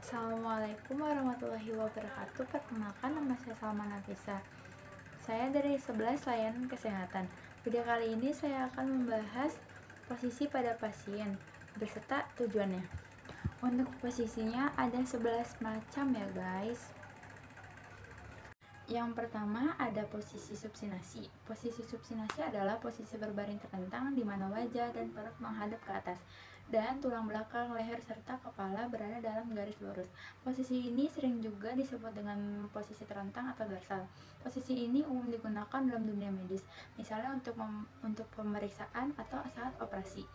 Assalamualaikum warahmatullahi wabarakatuh. Perkenalkan, nama saya Salma Nafisa. Saya dari 11 layanan kesehatan. Video kali ini saya akan membahas posisi pada pasien beserta tujuannya. Untuk posisinya ada 11 macam ya guys. Yang pertama ada posisi subsinasi. Posisi subsinasi adalah posisi berbaring terlentang di mana wajah dan perut menghadap ke atas dan tulang belakang, leher, serta kepala berada dalam garis lurus. Posisi ini sering juga disebut dengan posisi terlentang atau dorsal. Posisi ini umum digunakan dalam dunia medis, misalnya untuk pemeriksaan atau saat operasi,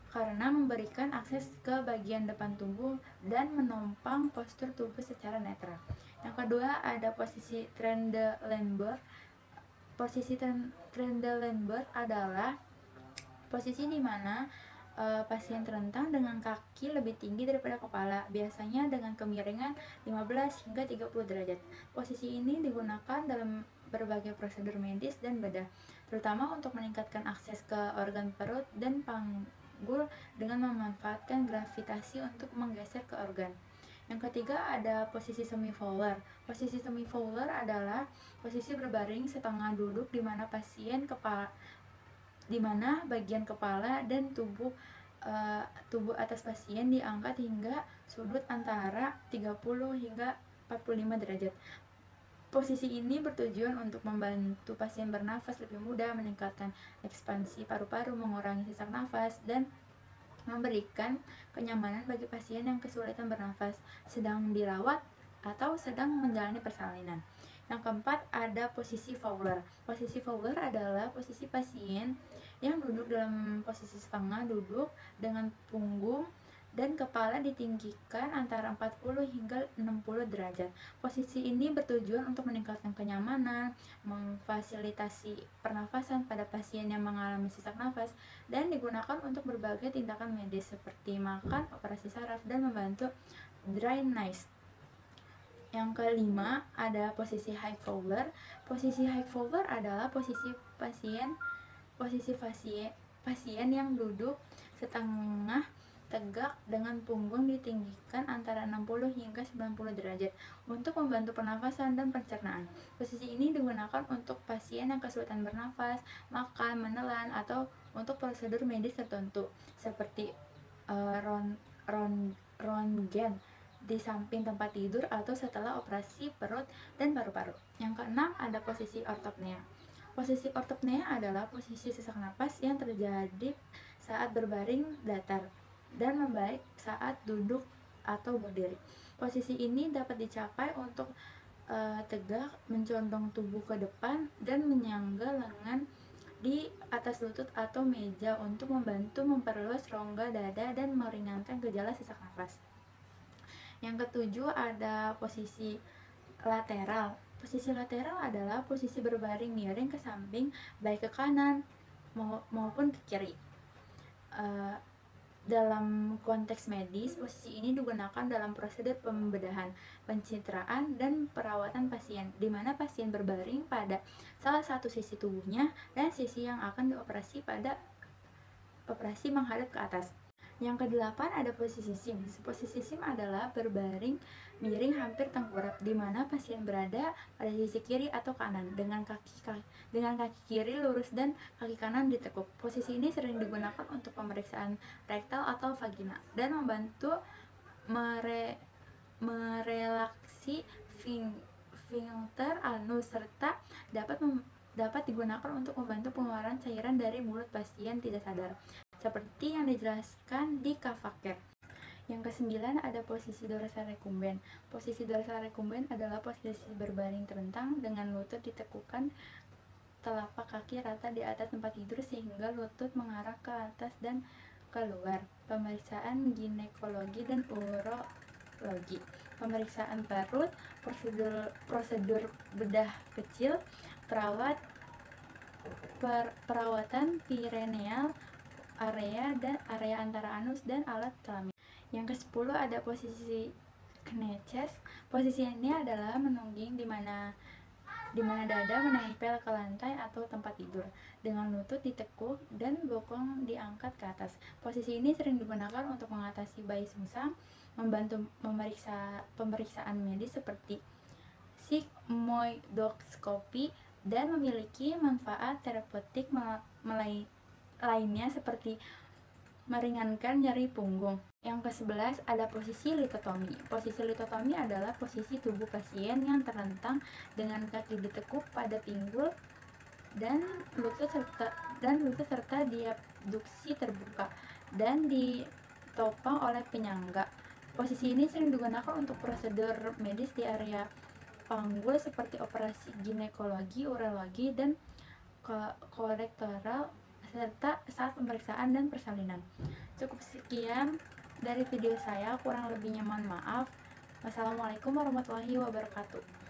karena memberikan akses ke bagian depan tubuh dan menopang postur tubuh secara netral. Yang kedua ada posisi Trendelenburg. Posisi Trendelenburg adalah posisi di mana pasien terlentang dengan kaki lebih tinggi daripada kepala, biasanya dengan kemiringan 15 hingga 30 derajat. Posisi ini digunakan dalam berbagai prosedur medis dan bedah, terutama untuk meningkatkan akses ke organ perut dan panggul dengan memanfaatkan gravitasi untuk menggeser ke organ. Yang ketiga ada posisi semi-fowler. Posisi semi-fowler adalah posisi berbaring setengah duduk di mana bagian kepala dan tubuh atas pasien diangkat hingga sudut antara 30 hingga 45 derajat. Posisi ini bertujuan untuk membantu pasien bernafas lebih mudah, meningkatkan ekspansi paru-paru, mengurangi sesak nafas, dan memberikan kenyamanan bagi pasien yang kesulitan bernafas, sedang dirawat atau sedang menjalani persalinan. Yang keempat ada posisi Fowler. Posisi Fowler adalah posisi pasien yang duduk dalam posisi setengah duduk dengan punggung dan kepala ditinggikan antara 40 hingga 60 derajat. Posisi ini bertujuan untuk meningkatkan kenyamanan, memfasilitasi pernafasan pada pasien yang mengalami sesak nafas, dan digunakan untuk berbagai tindakan medis seperti makan, operasi saraf, dan membantu dry nurse. Yang kelima ada posisi high fowler. Posisi high fowler adalah posisi pasien yang duduk setengah tegak dengan punggung ditinggikan antara 60 hingga 90 derajat untuk membantu pernafasan dan pencernaan. Posisi ini digunakan untuk pasien yang kesulitan bernafas, makan, menelan, atau untuk prosedur medis tertentu seperti röntgen di samping tempat tidur atau setelah operasi perut dan paru-paru. Yang keenam ada posisi ortopnea. Posisi ortopnea adalah posisi sesak napas yang terjadi saat berbaring datar dan membaik saat duduk atau berdiri. Posisi ini dapat dicapai untuk tegak, mencondong tubuh ke depan, dan menyangga lengan di atas lutut atau meja untuk membantu memperluas rongga dada dan meringankan gejala sesak nafas. Yang ketujuh ada posisi lateral. Posisi lateral adalah posisi berbaring miring ke samping, baik ke kanan maupun ke kiri. Dalam konteks medis, posisi ini digunakan dalam prosedur pembedahan, pencitraan, dan perawatan pasien, di mana pasien berbaring pada salah satu sisi tubuhnya dan sisi yang akan dioperasi pada operasi menghadap ke atas. Yang kedelapan ada posisi SIM. Posisi SIM adalah berbaring miring hampir tengkurap, di mana pasien berada pada sisi kiri atau kanan dengan kaki kiri lurus dan kaki kanan ditekuk. Posisi ini sering digunakan untuk pemeriksaan rektal atau vagina dan membantu merelaksi sphincter anus, serta dapat digunakan untuk membantu pengeluaran cairan dari mulut pasien tidak sadar, seperti yang dijelaskan di Kavaker. Yang kesembilan ada posisi dorsal recumbens. Posisi dorsal recumbens adalah posisi berbaring terlentang dengan lutut ditekukan, telapak kaki rata di atas tempat tidur sehingga lutut mengarah ke atas dan keluar. Pemeriksaan ginekologi dan urologi, pemeriksaan perut, prosedur bedah kecil, perawatan perineal area dan area antara anus dan alat kelamin. Yang ke-10 ada posisi kneches. Posisi ini adalah menungging di mana dada menempel ke lantai atau tempat tidur, dengan lutut ditekuk dan bokong diangkat ke atas. Posisi ini sering digunakan untuk mengatasi bayi sungsang, membantu pemeriksaan medis seperti sigmoidoskopi, dan memiliki manfaat terapeutik lainnya seperti meringankan nyeri punggung. Yang ke-11 ada posisi litotomi. Posisi litotomi adalah posisi tubuh pasien yang terlentang dengan kaki ditekuk pada pinggul dan lutut serta diabduksi terbuka dan ditopang oleh penyangga. Posisi ini sering digunakan untuk prosedur medis di area panggul seperti operasi ginekologi, urologi, dan kolektoral serta saat pemeriksaan dan persalinan. Cukup sekian dari video saya, kurang lebihnya mohon maaf. Wassalamualaikum warahmatullahi wabarakatuh.